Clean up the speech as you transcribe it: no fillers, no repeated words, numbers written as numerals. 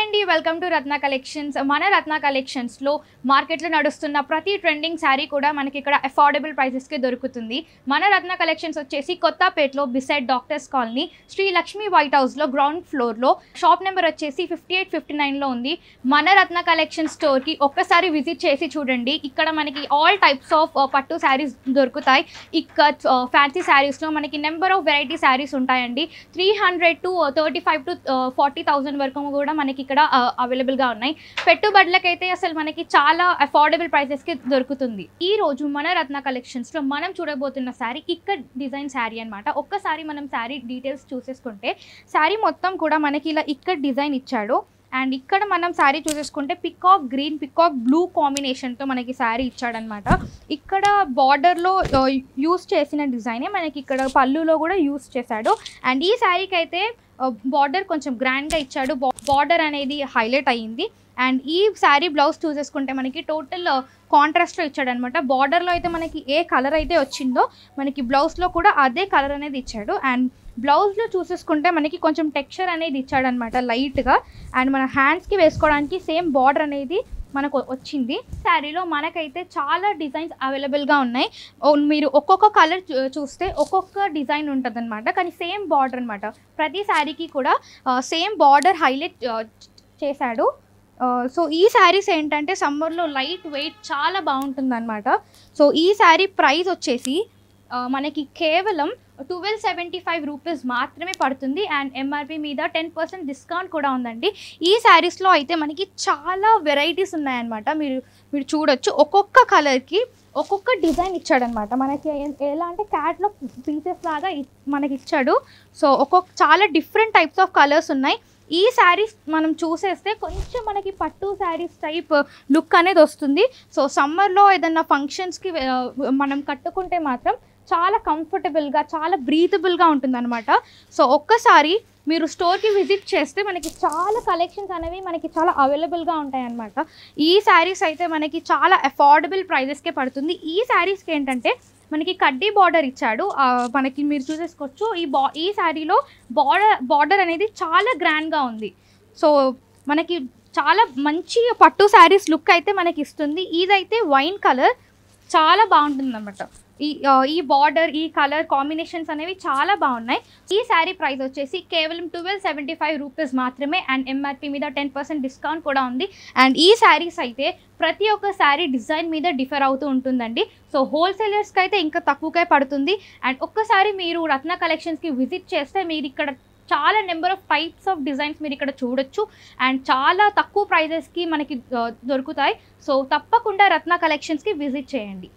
అండి welcome to Ratna collections. మన రత్న కలెక్షన్స్లో మార్కెట్లో నడుస్తున్న ప్రతి ట్రెండింగ్ శారీ కూడా మనకి ఇక్కడ అఫోర్డబుల్ ప్రైసెస్కి దొరుకుతుంది. మన రత్న కలెక్షన్స్ వచ్చేసి కొత్తపేటలో beside doctors colony Sri Lakshmi white హౌస్లో గ్రౌండ్ ఫ్లోర్లో షాప్ నెంబర్ వచ్చేసి 5859లో ఉంది. మన రత్న కలెక్షన్ స్టోర్కి ఒక్కసారి విజిట్ చేసి చూడండి. ఇక్కడ మనకి ఆల్ టైప్స్ ఆఫ్ పట్టు శారీస్ దొరుకుతాయి. ఇక్కడ ఫ్యాన్సీ శారీస్లో మనకి నెంబర్ ఆఫ్ వెరైటీ శారీస్ ఉంటాయండి. 300 to 35 to 40,000 వరకు కూడా మనకి ఇక్కడ అవైలబుల్గా ఉన్నాయి. పెట్టుబడులకైతే అసలు మనకి చాలా అఫోర్డబుల్ ప్రైసెస్కి దొరుకుతుంది. ఈ రోజు మన రత్న కలెక్షన్స్లో మనం చూడబోతున్న శారీ ఇక్కడ డిజైన్ శారీ అనమాట. ఒక్కసారి మనం శారీ డీటెయిల్స్ చూసేసుకుంటే శారీ మొత్తం కూడా మనకి ఇలా ఇక్కడ డిజైన్ ఇచ్చాడు. అండ్ ఇక్కడ మనం శారీ చూసేసుకుంటే పికాక్ గ్రీన్ పికాక్ బ్లూ కాంబినేషన్తో మనకి శారీ ఇచ్చాడనమాట. ఇక్కడ బార్డర్లో యూస్ చేసిన డిజైనే మనకి ఇక్కడ పళ్ళులో కూడా యూస్ చేశాడు. అండ్ ఈ శారీకి అయితే బార్డర్ కొంచెం గ్రాండ్గా ఇచ్చాడు. బార్డర్ అనేది హైలైట్ అయ్యింది. అండ్ ఈ శారీ బ్లౌజ్ చూసేసుకుంటే మనకి టోటల్ కాంట్రాస్ట్లో ఇచ్చాడనమాట. బార్డర్లో అయితే మనకి ఏ కలర్ అయితే వచ్చిందో మనకి బ్లౌజ్లో కూడా అదే కలర్ అనేది ఇచ్చాడు. అండ్ బ్లౌజ్లో చూసేసుకుంటే మనకి కొంచెం టెక్స్చర్ అనేది ఇచ్చాడనమాట లైట్గా. అండ్ మన హ్యాండ్స్కి వేసుకోవడానికి సేమ్ బార్డర్ అనేది మనకు వచ్చింది. శారీలో మనకైతే చాలా డిజైన్స్ అవైలబుల్గా ఉన్నాయి. మీరు ఒక్కొక్క కలర్ చూస్తే ఒక్కొక్క డిజైన్ ఉంటుంది అనమాట. కానీ సేమ్ బార్డర్ అనమాట. ప్రతి శారీకి కూడా సేమ్ బార్డర్ హైలైట్ చేశాడు. సో ఈ శారీస్ ఏంటంటే సమ్మర్లో లైట్ వెయిట్ చాలా బాగుంటుంది అనమాట. సో ఈ శారీ ప్రైస్ వచ్చేసి మనకి కేవలం 1275 రూపీస్ మాత్రమే పడుతుంది. అండ్ ఎంఆర్పి మీద 10% డిస్కౌంట్ కూడా ఉందండి. ఈ శారీస్లో అయితే మనకి చాలా వెరైటీస్ ఉన్నాయన్నమాట. మీరు చూడొచ్చు ఒక్కొక్క కలర్కి ఒక్కొక్క డిజైన్ ఇచ్చాడనమాట. మనకి ఎలా అంటే క్యాట్లాగ్ పీసెస్ లాగా మనకి ఇచ్చాడు. సో చాలా డిఫరెంట్ టైప్స్ ఆఫ్ కలర్స్ ఉన్నాయి. ఈ శారీస్ మనం చూసేస్తే కొంచెం మనకి పట్టు శారీస్ టైప్ లుక్ అనేది వస్తుంది. సో సమ్మర్లో ఏదన్నా ఫంక్షన్స్కి మనం కట్టుకుంటే మాత్రం చాలా కంఫర్టబుల్గా చాలా బ్రీతబుల్గా ఉంటుందన్నమాట. సో ఒక్కసారి మీరు స్టోర్కి విజిట్ చేస్తే మనకి చాలా కలెక్షన్స్ అనేవి మనకి చాలా అవైలబుల్గా ఉంటాయన్నమాట. ఈ శారీస్ అయితే మనకి చాలా అఫోర్డబుల్ ప్రైజెస్కే పడుతుంది. ఈ శారీస్కి ఏంటంటే మనకి కడ్డీ బార్డర్ ఇచ్చాడు. మనకి మీరు చూసేసుకోవచ్చు. ఈ శారీలో బార్డర్ అనేది చాలా గ్రాండ్గా ఉంది. సో మనకి చాలా మంచి పట్టు శారీస్ లుక్ అయితే మనకి ఇస్తుంది. ఇదైతే వైన్ కలర్ చాలా బాగుంటుంది అన్నమాట. ఈ బార్డర్ ఈ కలర్ కాంబినేషన్స్ అనేవి చాలా బాగున్నాయి. ఈ శారీ ప్రైస్ వచ్చేసి కేవలం 1275 రూపీస్ మాత్రమే. అండ్ ఎంఆర్పి మీద 10% డిస్కౌంట్ కూడా ఉంది. అండ్ ఈ శారీస్ అయితే ప్రతి ఒక్క శారీ డిజైన్ మీద డిఫర్ అవుతూ ఉంటుందండి. సో హోల్సేలర్స్కి అయితే ఇంకా తక్కువకే పడుతుంది. అండ్ ఒక్కసారి మీరు రత్న కలెక్షన్స్కి విజిట్ చేస్తే మీరు ఇక్కడ చాలా number of types of designs మీరు ఇక్కడ చూడొచ్చు. అండ్ చాలా తక్కువ ప్రైజెస్కి మనకి దొరుకుతాయి. సో తప్పకుండా రత్న కలెక్షన్స్కి విజిట్ చేయండి.